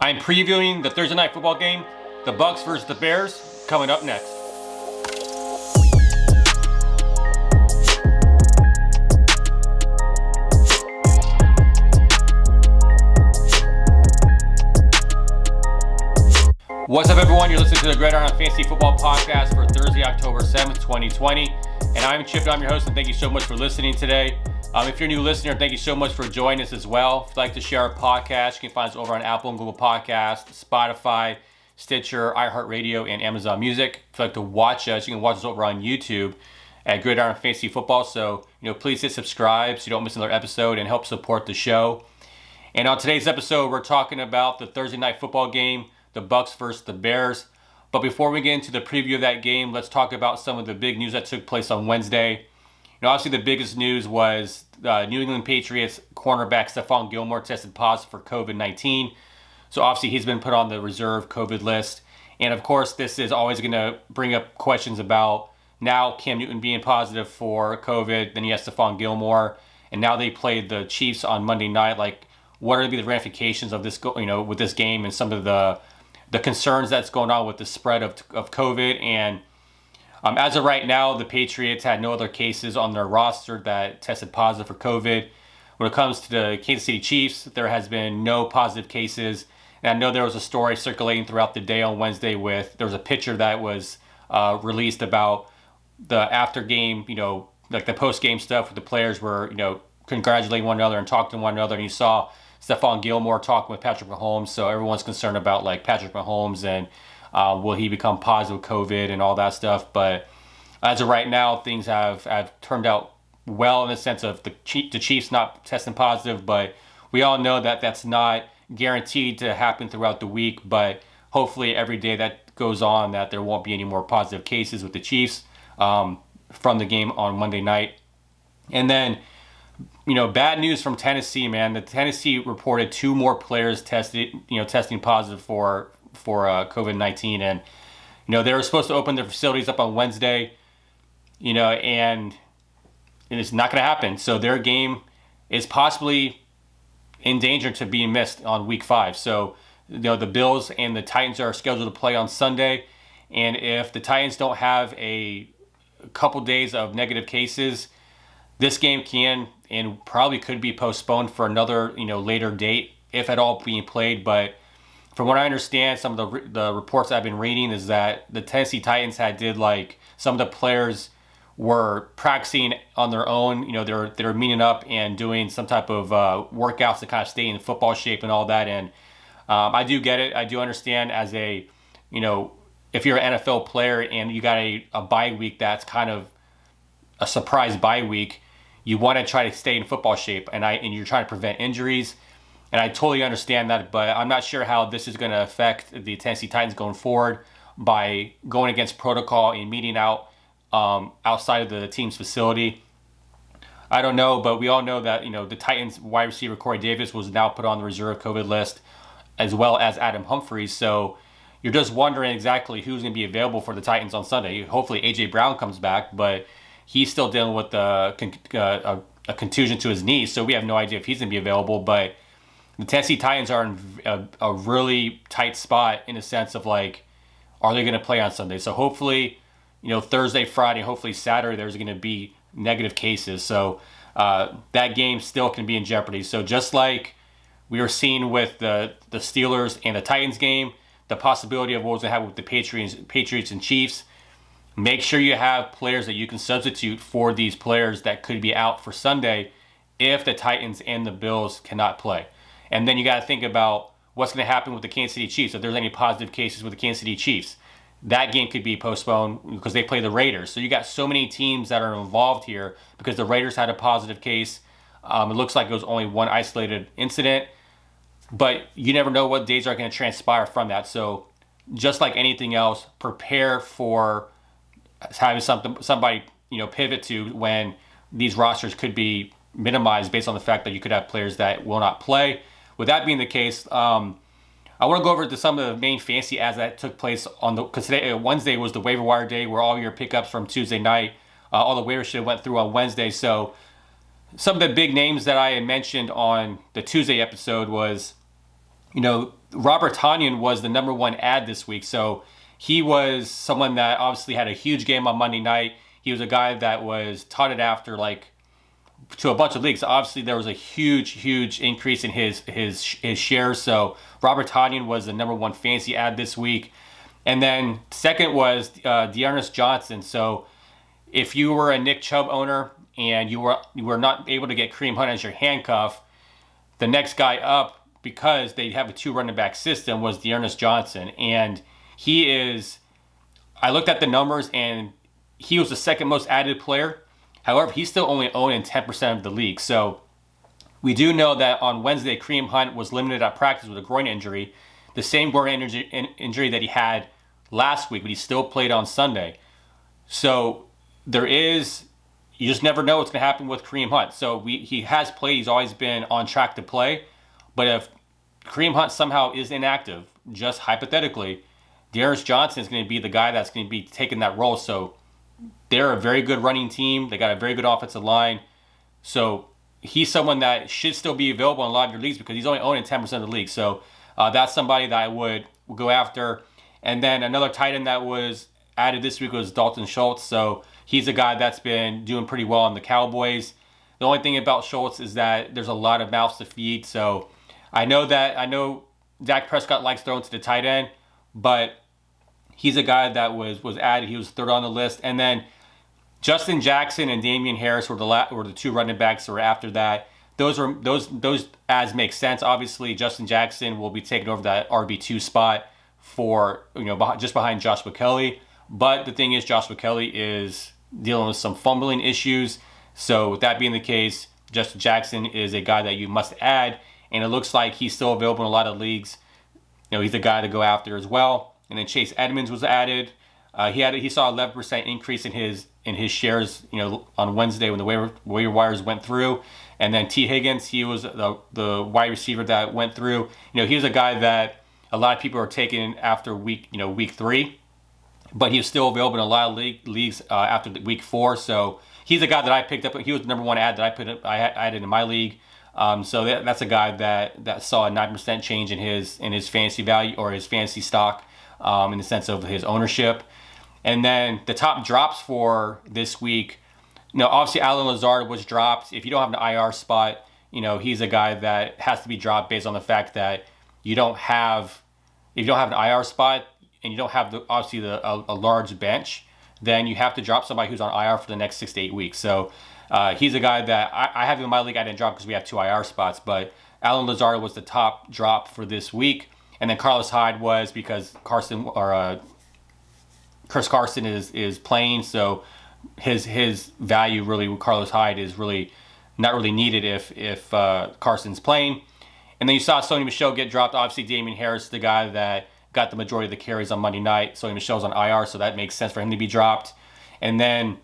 I'm previewing the Thursday night football game, the Bucs versus the Bears, coming up next. What's up, everyone? You're listening to the Gridiron Fantasy Football podcast for Thursday, October 7th, 2020. And I'm Chip, I'm your host, and thank you so much for listening today. If you're a new listener, thank you so much for joining us as well. If you'd like to share our podcast, you can find us over on Apple and Google Podcasts, Spotify, Stitcher, iHeartRadio, and Amazon Music. If you'd like to watch us, you can watch us over on YouTube at Gridiron Fantasy Football. So, please hit subscribe so you don't miss another episode and help support the show. And on today's episode, we're talking about the Thursday night football game, the Bucs versus the Bears. But before we get into the preview of that game, let's talk about some of the big news that took place on Wednesday. Obviously the biggest news was New England Patriots cornerback Stephon Gilmore tested positive for COVID-19. So obviously he's been put on the reserve COVID list. And of course, this is always going to bring up questions about now Cam Newton being positive for COVID, then you have Stephon Gilmore, and now they played the Chiefs on Monday night. Like, what are going to be the ramifications of this, with this game and some of the concerns that's going on with the spread of COVID. And as of right now, the Patriots had no other cases on their roster that tested positive for COVID. When it comes to the Kansas City Chiefs, there has been no positive cases. And I know there was a story circulating throughout the day on Wednesday there was a picture that was released about the after game, like the post game stuff where the players were, congratulating one another and talking to one another. And you saw Stephon Gilmore talking with Patrick Mahomes. So everyone's concerned about like Patrick Mahomes and will he become positive with COVID and all that stuff. But as of right now, things have turned out well in the sense of the Chiefs not testing positive. But we all know that that's not guaranteed to happen throughout the week. But hopefully every day that goes on that there won't be any more positive cases with the Chiefs from the game on Monday night. And then, bad news from Tennessee, man. The Tennessee reported 2 more players testing positive for COVID-19, and they were supposed to open their facilities up on Wednesday, and it's not going to happen. So their game is possibly in danger to being missed on week 5. So the Bills and the Titans are scheduled to play on Sunday, and if the Titans don't have a couple days of negative cases, this game can and probably could be postponed for another later date, if at all being played. But from what I understand, some of the reports I've been reading is that the Tennessee Titans did some of the players were practicing on their own. They're meeting up and doing some type of workouts to kind of stay in football shape and all that. And I do get it. I do understand as a, if you're an NFL player and you got a bye week that's kind of a surprise bye week, you want to try to stay in football shape and you're trying to prevent injuries. And I totally understand that, but I'm not sure how this is going to affect the Tennessee Titans going forward by going against protocol and meeting out outside of the team's facility. I don't know, but we all know that the Titans wide receiver Corey Davis was now put on the reserve COVID list, as well as Adam Humphries. So you're just wondering exactly who's going to be available for the Titans on Sunday. Hopefully A.J. Brown comes back, but he's still dealing with a contusion to his knee, so we have no idea if he's going to be available. But the Tennessee Titans are in a really tight spot in the sense of are they going to play on Sunday? So hopefully, Thursday, Friday, hopefully Saturday, there's going to be negative cases. So that game still can be in jeopardy. So just like we were seeing with the Steelers and the Titans game, the possibility of what was going to happen with the Patriots and Chiefs, make sure you have players that you can substitute for these players that could be out for Sunday if the Titans and the Bills cannot play. And then you got to think about what's going to happen with the Kansas City Chiefs. If there's any positive cases with the Kansas City Chiefs, that game could be postponed because they play the Raiders. So you got so many teams that are involved here because the Raiders had a positive case. It looks like it was only one isolated incident, but you never know what days are going to transpire from that. So just like anything else, prepare for having somebody pivot to when these rosters could be minimized based on the fact that you could have players that will not play. With that being the case, I want to go over to some of the main fantasy ads that took place because today, Wednesday, was the waiver wire day where all your pickups from Tuesday night, all the waiver shit went through on Wednesday. So some of the big names that I had mentioned on the Tuesday episode was, Robert Tonyan was the number one ad this week. So he was someone that obviously had a huge game on Monday night. He was a guy that was touted after to a bunch of leagues. Obviously, there was a huge increase in his shares. So Robert Tonyan was the number one fantasy ad this week. And then second was Dearness Johnson. So if you were a Nick Chubb owner and you were not able to get Kareem Hunt as your handcuff, the next guy up, because they have a 2 running back system, was Dearness Johnson. And I looked at the numbers and he was the second most added player. However, he's still only owned in 10% of the league. So we do know that on Wednesday, Kareem Hunt was limited at practice with a groin injury, the same groin injury that he had last week, but he still played on Sunday. So you just never know what's going to happen with Kareem Hunt. So he has played. He's always been on track to play. But if Kareem Hunt somehow is inactive, just hypothetically, Dearness Johnson is going to be the guy that's going to be taking that role. So they're a very good running team. They got a very good offensive line. So he's someone that should still be available in a lot of your leagues because he's only owning 10% of the league. So that's somebody that I would go after. And then another tight end that was added this week was Dalton Schultz. So he's a guy that's been doing pretty well on the Cowboys. The only thing about Schultz is that there's a lot of mouths to feed. So I know Dak Prescott likes throwing to the tight end, but he's a guy that was added. He was third on the list. And then Justin Jackson and Damian Harris were the 2 running backs that were after that. Those ads make sense. Obviously, Justin Jackson will be taking over that RB2 spot for just behind Joshua Kelly. But the thing is, Joshua Kelly is dealing with some fumbling issues. So with that being the case, Justin Jackson is a guy that you must add, and it looks like he's still available in a lot of leagues. He's a guy to go after as well. And then Chase Edmonds was added. He saw 11% increase in his shares, on Wednesday when the waiver wires went through. And then T. Higgins, he was the wide receiver that went through. He was a guy that a lot of people are taking after week 3, but he was still available in a lot of leagues after week 4. So he's a guy that I picked up. He was the number one ad that I added in my league. So that's a guy that saw a 9% change in his fantasy value or his fantasy stock, in the sense of his ownership. And then the top drops for this week, obviously Allen Lazard was dropped. If you don't have an IR spot, he's a guy that has to be dropped based on the fact that if you don't have an IR spot and you don't have a large bench, then you have to drop somebody who's on IR for the next 6 to 8 weeks. So he's a guy that I have in my league. I didn't drop because we have 2 IR spots, but Allen Lazard was the top drop for this week. And then Carlos Hyde was because Chris Carson is playing, so his value really with Carlos Hyde is really not really needed if Carson's playing. And then you saw Sony Michel get dropped. Obviously, Damian Harris, the guy that got the majority of the carries on Monday night. Sony Michel's on IR, so that makes sense for him to be dropped. And then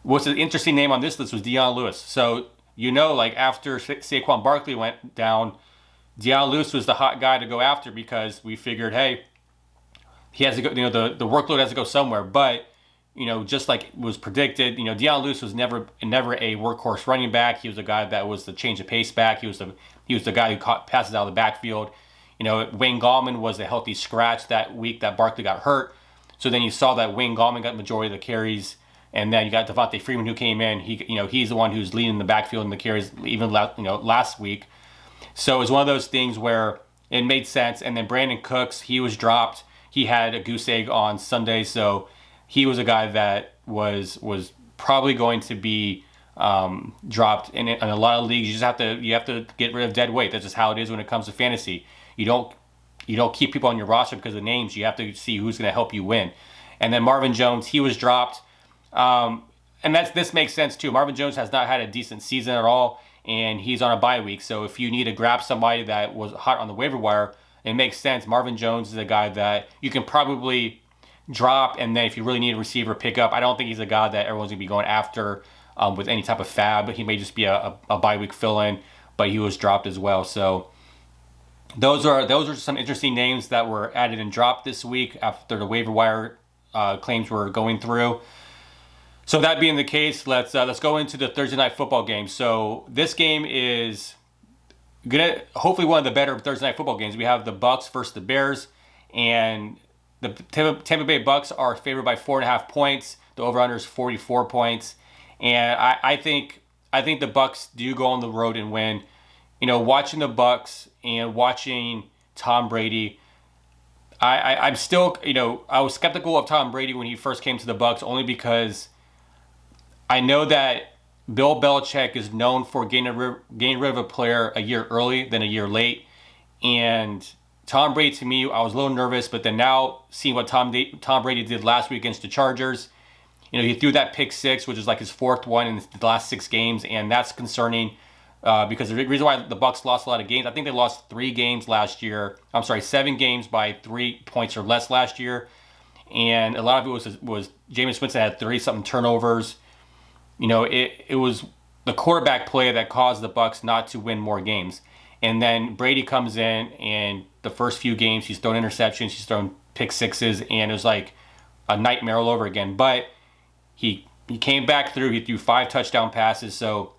what's an interesting name on this list was Dion Lewis. So after Saquon Barkley went down, Dion Lewis was the hot guy to go after because we figured, hey, he has to go. The workload has to go somewhere. But just like was predicted, Dion Lewis was never a workhorse running back. He was a guy that was the change of pace back. He was the guy who caught passes out of the backfield. Wayne Gallman was a healthy scratch that week that Barkley got hurt. So then you saw that Wayne Gallman got the majority of the carries, and then you got Devontae Freeman who came in. He's the one who's leading the backfield in the carries even last week. So it was one of those things where it made sense. And then Brandon Cooks, he was dropped. He had a goose egg on Sunday, so he was a guy that was probably going to be dropped in a lot of leagues. You have to get rid of dead weight. That's just how it is when it comes to fantasy. You don't keep people on your roster because of names. You have to see who's going to help you win. And then Marvin Jones, he was dropped, and this makes sense too. Marvin Jones has not had a decent season at all, and he's on a bye week. So if you need to grab somebody that was hot on the waiver wire, it makes sense. Marvin Jones is a guy that you can probably drop, and then if you really need a receiver, pick up. I don't think he's a guy that everyone's going to be going after with any type of fab. He may just be a bye week fill-in, but he was dropped as well. So those are some interesting names that were added and dropped this week after the waiver wire claims were going through. So that being the case, let's go into the Thursday night football game. So this game is hopefully one of the better Thursday night football games. We have the Bucs versus the Bears, and the Tampa Bay Bucs are favored by 4.5 points. The over/under is 44 points, and I think the Bucs do go on the road and win. Watching the Bucs and watching Tom Brady, I'm still, I was skeptical of Tom Brady when he first came to the Bucs, only because I know that Bill Belichick is known for getting rid of a player a year early than a year late. And Tom Brady, to me, I was a little nervous, but then now seeing what Tom Brady did last week against the Chargers, he threw that pick six, which is like his fourth one in the last 6 games, and that's concerning because the reason why the Bucs lost a lot of games, I think they lost 3 games last year. I'm sorry, 7 games by 3 points or less last year, and a lot of it was Jameis Winston had 30-something turnovers. It was the quarterback play that caused the Bucs not to win more games. And then Brady comes in, and the first few games he's thrown interceptions, he's thrown pick sixes, and it was like a nightmare all over again. But he came back through. He threw 5 touchdown passes. So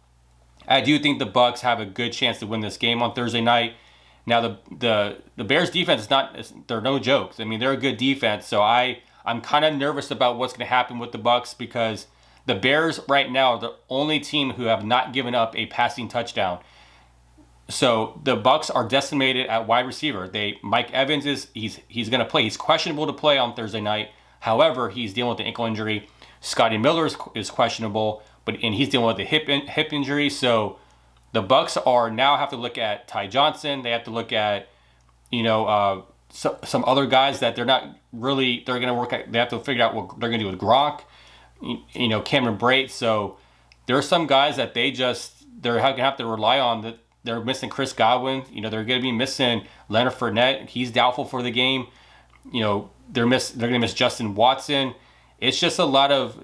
I do think the Bucs have a good chance to win this game on Thursday night. Now the Bears defense they're no jokes. I mean, they're a good defense. So I'm kind of nervous about what's going to happen with the Bucs, because the Bears right now are the only team who have not given up a passing touchdown. So the Bucs are decimated at wide receiver. Mike Evans he's going to play. He's questionable to play on Thursday night. However, he's dealing with the ankle injury. Scotty Miller is questionable, and he's dealing with the hip injury. So the Bucs now have to look at Ty Johnson. They have to look at some other guys that they're going to work at. They have to figure out what they're going to do with Gronk. Cameron Brate. So there are some guys that they're going to have to rely on. That they're missing Chris Godwin. They're going to be missing Leonard Fournette. He's doubtful for the game. They're going to miss Justin Watson. It's just a lot of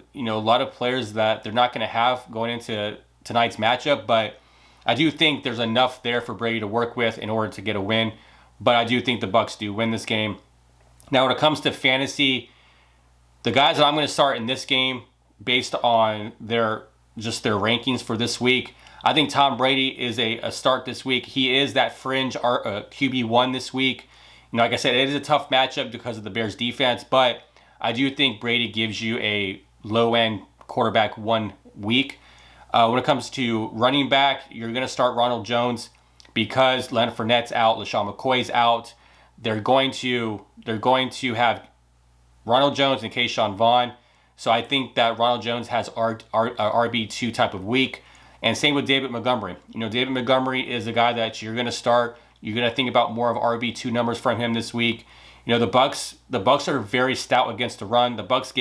players that they're not going to have going into tonight's matchup. But I do think there's enough there for Brady to work with in order to get a win. But I do think the Bucs do win this game. Now, when it comes to fantasy, the guys that I'm going to start in this game based on their rankings for this week, I think Tom Brady is a start this week. He is that fringe QB1 this week. Like I said, it is a tough matchup because of the Bears defense, but I do think Brady gives you a low-end quarterback 1 week. When it comes to running back, you're going to start Ronald Jones because Leonard Fournette's out, LaShawn McCoy's out. They're going to have Ronald Jones and Keyshawn Vaughn. So I think that Ronald Jones has RB2 type of week. And same with David Montgomery. David Montgomery is a guy that you're going to start. You're going to think about more of RB2 numbers from him this week. The Bucs are very stout against the run. The Bucs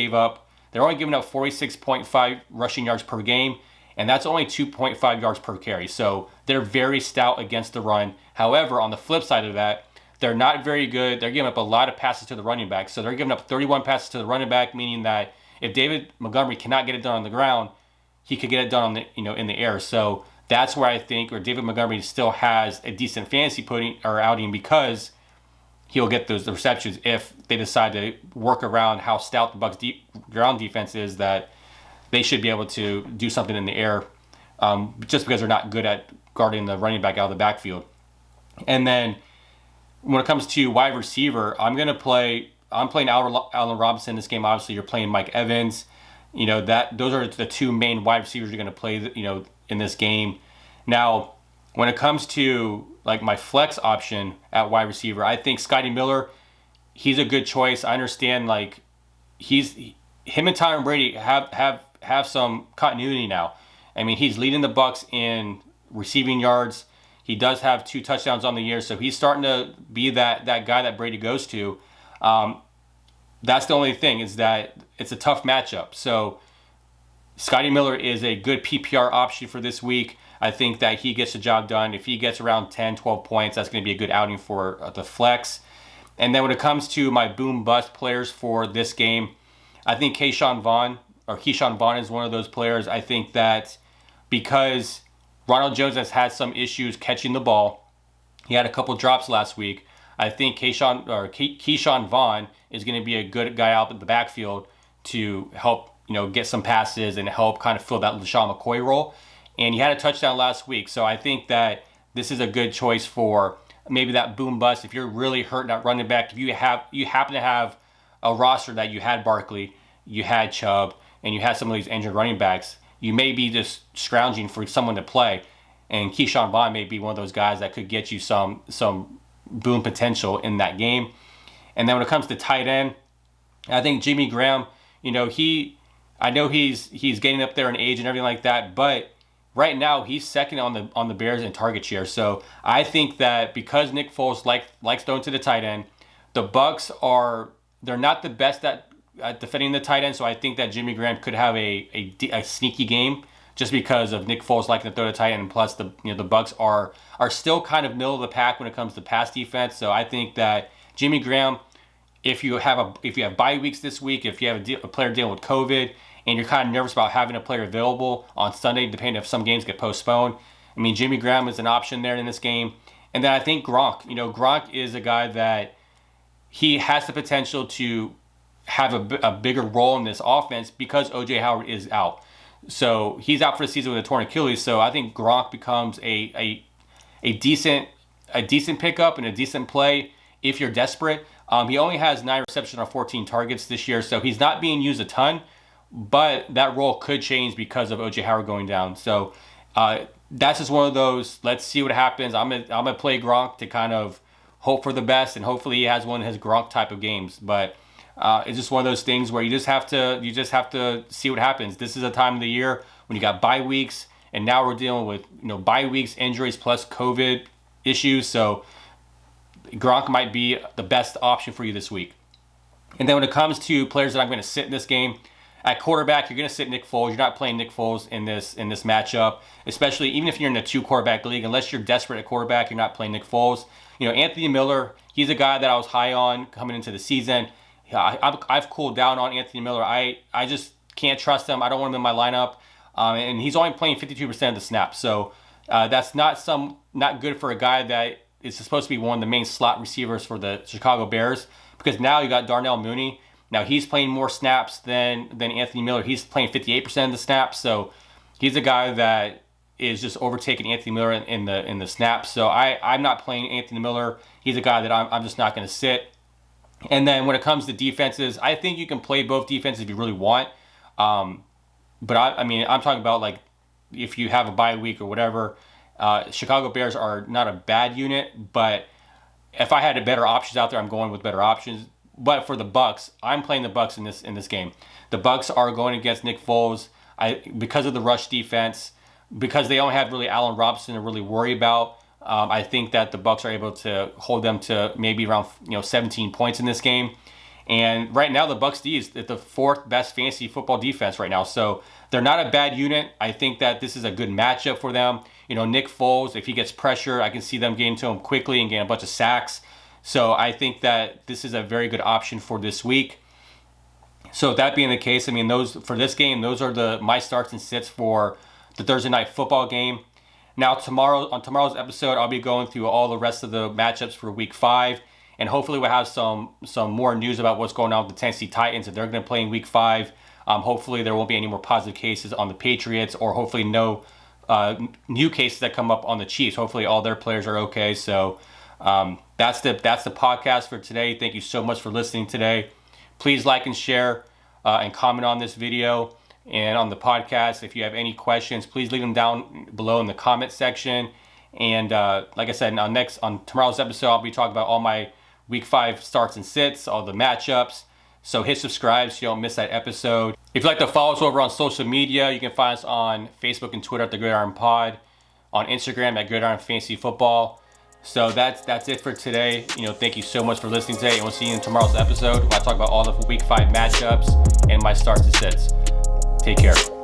they're only giving up 46.5 rushing yards per game, and that's only 2.5 yards per carry. So they're very stout against the run. However, on the flip side of that, they're not very good. They're giving up a lot of passes to the running back. So they're giving up 31 passes to the running back, meaning that if David Montgomery cannot get it done on the ground, he could get it done on the in the air. So that's where I think David Montgomery still has a decent fantasy outing, because he'll get those receptions if they decide to work around how stout the Bucs ground defense is, that they should be able to do something in the air just because they're not good at guarding the running back out of the backfield. And then when it comes to wide receiver, I'm playing Allen Robinson this game. Obviously, you're playing Mike Evans. Those are the 2 main wide receivers you're going to play, in this game. Now, when it comes to like my flex option at wide receiver, I think Scotty Miller, he's a good choice. I understand him and Tom Brady have some continuity now. I mean, he's leading the Bucs in receiving yards. He does have 2 touchdowns on the year, so he's starting to be that guy that Brady goes to. That's the only thing, is that it's a tough matchup. So Scotty Miller is a good PPR option for this week. I think that he gets the job done. If he gets around 10, 12 points, that's going to be a good outing for the flex. And then when it comes to my boom-bust players for this game, I think Keyshawn Vaughn is one of those players. I think that because Ronald Jones has had some issues catching the ball, he had a couple drops last week. I think Keyshawn Vaughn is going to be a good guy out in the backfield to help get some passes and help kind of fill that LaShawn McCoy role. And he had a touchdown last week. So I think that this is a good choice for maybe that boom bust. If you're really hurting at running back, if you happen to have a roster that you had Barkley, you had Chubb, and you had some of these injured running backs, you may be just scrounging for someone to play. And Keyshawn Vaughn may be one of those guys that could get you some boom potential in that game. And then when it comes to tight end, I think Jimmy Graham, I know he's getting up there in age and everything like that, but right now he's second on the Bears in target share. So I think that because Nick Foles likes throwing to the tight end, the Bucs they're not the best at defending the tight end. So I think that Jimmy Graham could have a sneaky game just because of Nick Foles liking to throw the tight end, and plus the Bucs are still kind of middle of the pack when it comes to pass defense. So I think that Jimmy Graham, if you have bye weeks this week, if you have a player dealing with COVID, and you're kind of nervous about having a player available on Sunday, depending if some games get postponed, I mean, Jimmy Graham is an option there in this game. And then I think Gronk. Gronk is a guy that he has the potential to have a bigger role in this offense because O.J. Howard is out. So he's out for the season with a torn Achilles. So I think Gronk becomes a decent pickup and a decent play if you're desperate. He only has 9 receptions on 14 targets this year, so he's not being used a ton. But that role could change because of O.J. Howard going down. So that's just one of those. Let's see what happens. I'm gonna play Gronk to kind of hope for the best, and hopefully he has one of his Gronk type of games. But it's just one of those things where you just have to see what happens. This is a time of the year when you got bye weeks, and now we're dealing with bye weeks, injuries plus COVID issues. So Gronk might be the best option for you this week. And then when it comes to players that I'm going to sit in this game, at quarterback, you're going to sit Nick Foles. You're not playing Nick Foles in this matchup, especially even if you're in a 2-quarterback league. Unless you're desperate at quarterback, you're not playing Nick Foles. Anthony Miller, he's a guy that I was high on coming into the season. I've cooled down on Anthony Miller. I just can't trust him. I don't want him in my lineup. And he's only playing 52% of the snaps. So that's not good for a guy that is supposed to be one of the main slot receivers for the Chicago Bears, because now you got Darnell Mooney. Now he's playing more snaps than Anthony Miller. He's playing 58% of the snaps, so he's a guy that is just overtaking Anthony Miller in the snaps. So I'm not playing Anthony Miller. He's a guy that I'm just not going to sit. And then when it comes to defenses, I think you can play both defenses if you really want. But I'm talking about like if you have a bye week or whatever. Chicago Bears are not a bad unit, but if I had better options out there, I'm going with better options. But for the Bucs, I'm playing the Bucs in this game. The Bucs are going against Nick Foles because of the rush defense, because they don't have really Allen Robinson to really worry about. I think that the Bucs are able to hold them to maybe around 17 points in this game. And right now, the Bucs D is the 4th best fantasy football defense right now. So they're not a bad unit. I think that this is a good matchup for them. Nick Foles, if he gets pressure, I can see them getting to him quickly and getting a bunch of sacks. So I think that this is a very good option for this week. So that being the case, for this game, those are my starts and sits for the Thursday night football game. Now on tomorrow's episode, I'll be going through all the rest of the matchups for Week 5, and hopefully we'll have some more news about what's going on with the Tennessee Titans if they're going to play in Week 5. Hopefully there won't be any more positive cases on the Patriots, or hopefully no new cases that come up on the Chiefs. Hopefully all their players are okay. So that's the podcast for today. Thank you so much for listening today. Please like and share and comment on this video and on the podcast. If you have any questions, please leave them down below in the comment section. And like I said, on tomorrow's episode, I'll be talking about all my Week 5 starts and sits, all the matchups. So hit subscribe so you don't miss that episode. If you'd like to follow us over on social media, you can find us on Facebook and Twitter at The Gridiron Pod, on Instagram at Gridiron Fantasy Football. So that's it for today. Thank you so much for listening today, and we'll see you in tomorrow's episode when I talk about all the Week 5 matchups and my starts and sits. Take care.